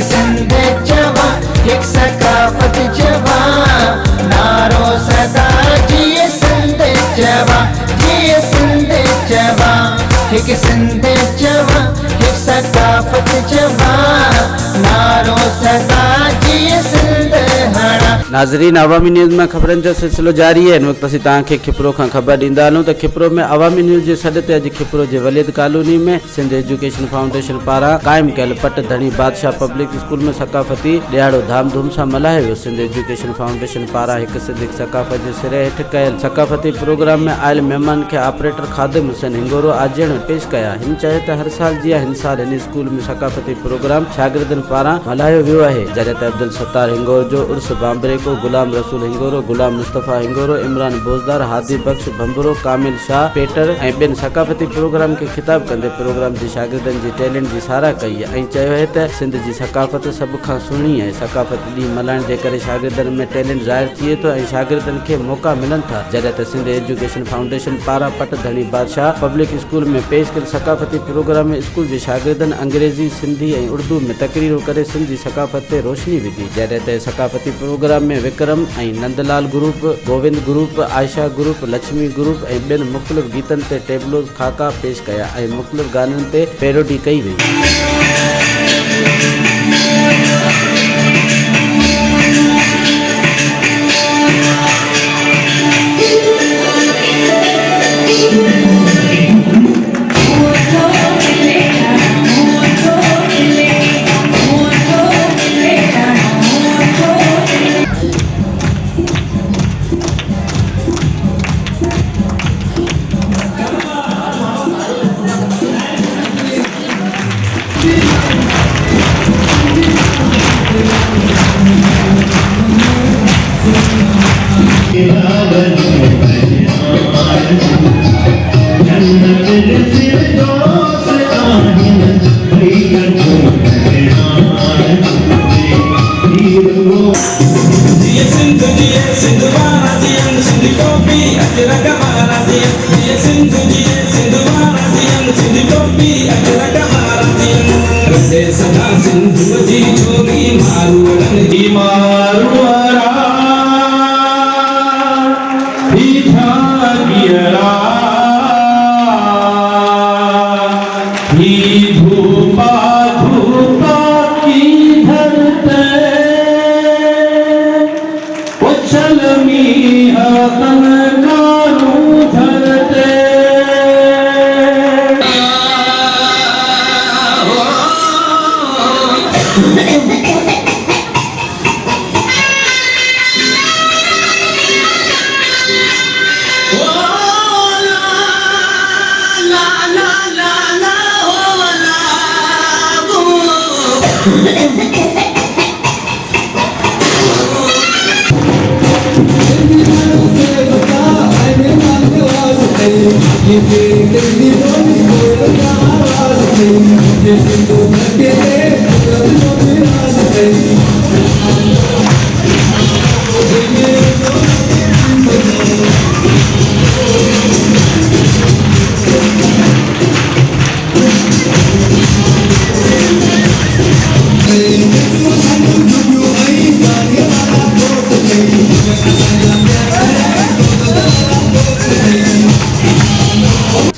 सिंध जवां, हिक सकाफत जवां, नारो सदा जिए सिंध जवां, जिए सिंध जवां, हिक सिंध जवां, हिक सकाफत जवां, नारो सदा जिए सिंध हणा। नाज़रीन, अवामी न्यूज़ में खबरन जो सिलसिलो जारी है। इन वक्त असीं तव्हांखे खिपरो खां ख़बर ॾींदा हलूं त खिपरो में अवामी न्यूज़ जे सॾ ते अॼु खिपरो जे वलीद कॉलोनी में सिंध एजुकेशन फाउंडेशन पारां क़ाइमु कयल पट धणी बादशाह पब्लिक स्कूल में सकाफ़ती ॾियारो धामधूम सां मल्हायो वियो। सिंध एजुकेशन फाउंडेशन पारां हिक सिंधिक सकाफ़त जे सिरे हेठि कयल सकाफ़ती प्रोग्राम में आयल महिमान खे ऑपरेटर खादिम हुसैन हिंगोरो आजियण पेश कया। हिन चयो त हर साल जीअं हिन साल हिन स्कूल में सकाफ़ती प्रोग्राम शागिर्दनि पारां मल्हायो वियो आहे। जॾहिं त अब्दुल सत्तार हिंगोर जो उर्स बाम्बरे को गुलाम रसूल हिंगोरो, गुलाम मुस्तफ़ा हिंगोरो, इमरान बोज़दार, हादी बख्श भंबरो, कामिल शाह पेटर ऐं ॿियनि सकाफ़ती प्रोग्राम खे ख़िताब कंदे प्रोग्राम जे शागिर्दनि जी टैलेंट जी साराह कई ऐं चयो आहे त सिंध जी सकाफ़त सभ खां सुहिणी आहे। सकाफ़त ॾींहुं मल्हाइण जे करे शागिर्दनि में टैलेंट ज़ाहिर थिए थो ऐं शागिर्दनि खे मौक़ा मिलनि था। जॾहिं त सिंध एजुकेशन फाउंडेशन पारां पट धणी बादशाह पब्लिक स्कूल में पेश कयल सकाफ़ती प्रोग्राम में स्कूल जे शागिर्दनि अंग्रेज़ी, सिंधी ऐं उर्दू में तकरीरूं करे सिंध जी सकाफ़त ते रोशनी विधी। जॾहिं त सकाफ़ती प्रोग्राम में विक्रम ऐं Nandlal group, Govind group, Ayesha group, Lakshmi group ऐं ॿियनि मुख़्तलिफ़ गीतनि ते टेबलोज़ खाका पेश कया ऐं मुख़्तलिफ़ गाननि ते पैरोडी कई वई।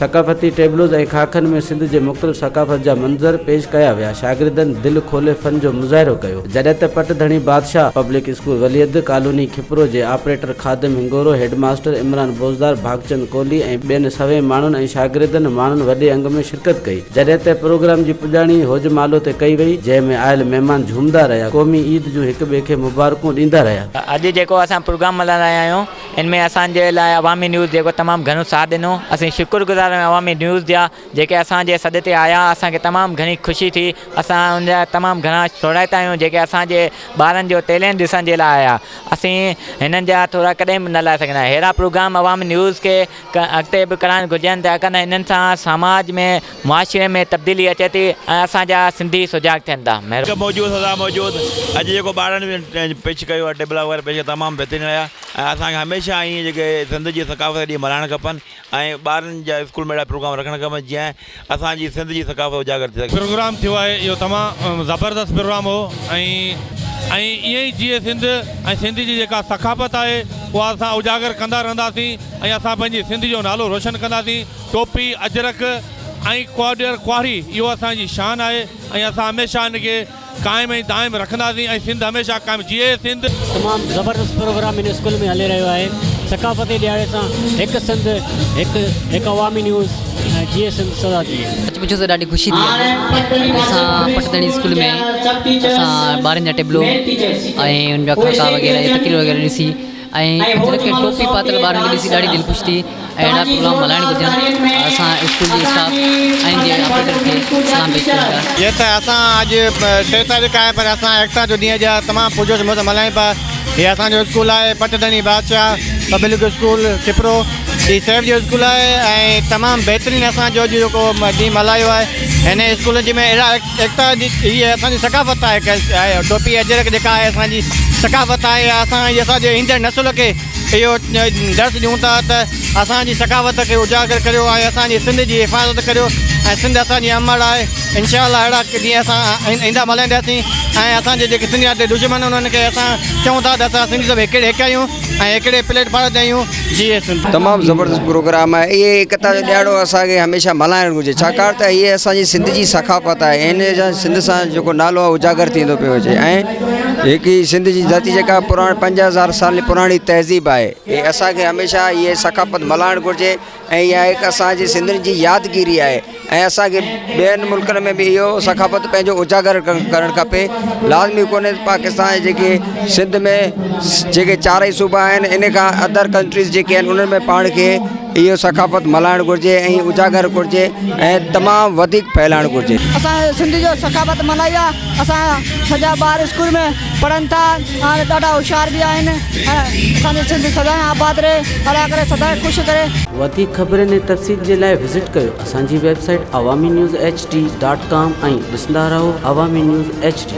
सकाफ़ती टेबलोज़ ऐं खाखनि में सिंध जे मुख़्तलिफ़ सकाफ़त जा मंज़र पेश कया विया। शागिर्दनि दिलि खोले फ़न जो मुज़ाहिरो कयो। जॾहिं त पट धणी बादशाह पब्लिक स्कूल वलीद कॉलोनी खिपरो जे ऑपरेटर खादिम हिंगोरो, हेडमास्टर इमरान बोज़दार, भागचंद कोहली ऐं ॿियनि सवे माण्हुनि ऐं शागिर्दनि माण्हुनि वॾे अंग में शिरकत कई। जॾहिं त प्रोग्राम जी पुॼाणी होजमालो ते कई वई, जंहिं में आयल महिमान झूमदा रहिया, क़ौमी ईद जूं हिक ॿिए खे मुबारकूं ॾींदा रहिया। अॼु जेको असां प्रोग्राम मल्हाए रहिया आहियूं, इनमें असांजे लाइ अवामी न्यूज़ जेको तमामु घणो साथ ॾिनो। असीं शुक्रगुज़ार आहियूं अवामी न्यूज़ जा जेके असांजे सॾ ते आया। असांखे तमामु घणी ख़ुशी थी। असां उनजा तमामु घणा शौराइत आहियूं जेके असांजे ॿारनि जो टैलेंट ॾिसण जे लाइ आया। असीं हिननि जा थोरा कॾहिं बि न लाहे सघंदा आहियूं। अहिड़ा प्रोग्राम अवामी न्यूज़ खे अॻिते बि कराइणु घुरिजनि त अगरि हिननि सां समाज में मुआशिरे में तब्दीली अचे थी ऐं असांजा सिंधी सुजाॻ थियनि था। मौजूदु अॼु जेको ॿारनि पेश कयो आहे टेबल वग़ैरह पेश तमामु बहितरीनु रहिया। ऐं असांखे हमेशह ईअं जेके सिंध जी सकाफ़त ॾींहं मल्हाइणु खपनि ऐं ॿारनि जा स्कूल में अहिड़ा प्रोग्राम रखणु खपनि जीअं असांजी सिंध जी सकाफ़त उजागर थी सघे। प्रोग्राम थियो आहे इहो तमामु ज़बरदस्त प्रोग्राम हो ऐं ईअं ई जीअं सिंध ऐं सिंध जी जेका सकाफ़त आहे उहा असां उजागर कंदा रहंदासीं ऐं असां पंहिंजी सिंध जो नालो रोशन कंदासीं। टोपी अजरक ऐं कुआरी इहो असांजी शान आहे ऐं असां हमेशह हिनखे क़ाइमु ऐं दाइमु रखंदासीं ऐं सिंध हमेशह क़ाइमु जीए सिंध। तमामु ज़बरदस्त प्रोग्राम हिन स्कूल में हली रहियो आहे। सकाफ़ती ॾियारे सां हिकु सिंध हिकु अवामी न्यूज़ ऐं जीए सिंध सदा थिए। मुझे तो ॾाढी ख़ुशी थी असां पटदड़ी स्कूल में असां ॿारनि जा टेबलो ऐं उनजा खाका वग़ैरह तकरीर वग़ैरह ॾिसी ऐं अजरक टोपी पातल ॿारनि खे ॾिसी ॾाढी दिलि ख़ुशि थी ऐं अहिड़ा प्रोग्राम हलाइण घुरिजनि। असां स्कूल जे स्टाफ ऐं जे ऑपरेटर खे सलाम पेश कयूं था। ये तो असां अॼु 3 तारीख़ आहे पर असां एकता जो ॾींहुं जा तमामु पुरजोश मौज मल्हायूं पिया। हीअ असांजो स्कूल आहे पटदड़ी बादशाह पब्लिक स्कूल किपरो ही सेफ जो स्कूल आहे ऐं तमामु बहितरीनु असांजो जेको ॾींहुं मल्हायो आहे। हिन स्कूल जी में अहिड़ा एकता हीअ असांजी सकाफ़त आहे। टोपी अजरक जेका आहे असांजी सकाफ़त आहे। असां इहे असांजे ईंदड़ नसुल खे इहो दर्स ॾियूं था त असांजी सकाफ़त खे उजागर करियो ऐं असांजी सिंध जी हिफ़ाज़त करियो ऐं सिंध असांजी अमड़ आहे। इंशाअल्लाह अहिड़ा ॾींहं असां ईंदा मल्हाईंदासीं ऐं असांजे जेके सिंध जा दुश्मन उन्हनि खे असां चऊं था त असां सिंधी सभु हिकु आहियूं ऐं हिकिड़े प्लेटफॉर्म ते आहियूं। जीए सिंध तमामु ज़बरदस्त प्रोग्राम आहे। इहे एकता जो ॾियारो असांखे हमेशह मल्हाइणु घुरिजे छाकाणि त हीअ असांजी सिंध जी सकाफ़त आहे। इन जा सिंध सां जेको नालो आहे उजागर थींदो पियो हुजे ऐं हिकु सिंध जी धरती जेका 50,000 साल पुराणी तहज़ीब आहे इहे असांखे हमेशह इहे सकाफ़त मल्हाइणु घुरिजे ऐं इहा हिकु असांजी सिंधियुनि जी यादगिरी आहे ऐं असांखे ॿियनि मुल्कनि में बि इहो सकाफ़त पंहिंजो उजागर करणु खपे। लाज़मी कोन्हे पाकिस्तान जेके सिंध में जेके 4 ई सूबा आहिनि इन खां अदर कंट्रीज़ जेके आहिनि उन्हनि में पाण खे इहो सकाफ़त मल्हाइणु घुरिजे ऐं उजागर घुरिजे ऐं तमामु वधीक फैलाइणु घुरिजे। असां सिंध जो सकाफ़त मल्हाई आहे। असां सॼा ॿार स्कूल में पढ़नि था हाणे ॾाढा होशियार बि आहिनि ऐं असांजी सिंध सदाईं आबाद रहे अला करे सदाईं ख़ुशि करे। वधीक ख़बरनि ऐं तफ़सील जे लाइ विज़िट कयो असांजी वेबसाइट awami news hd.com ऐं ॾिसंदा रहो अवामी न्यूज़ HD।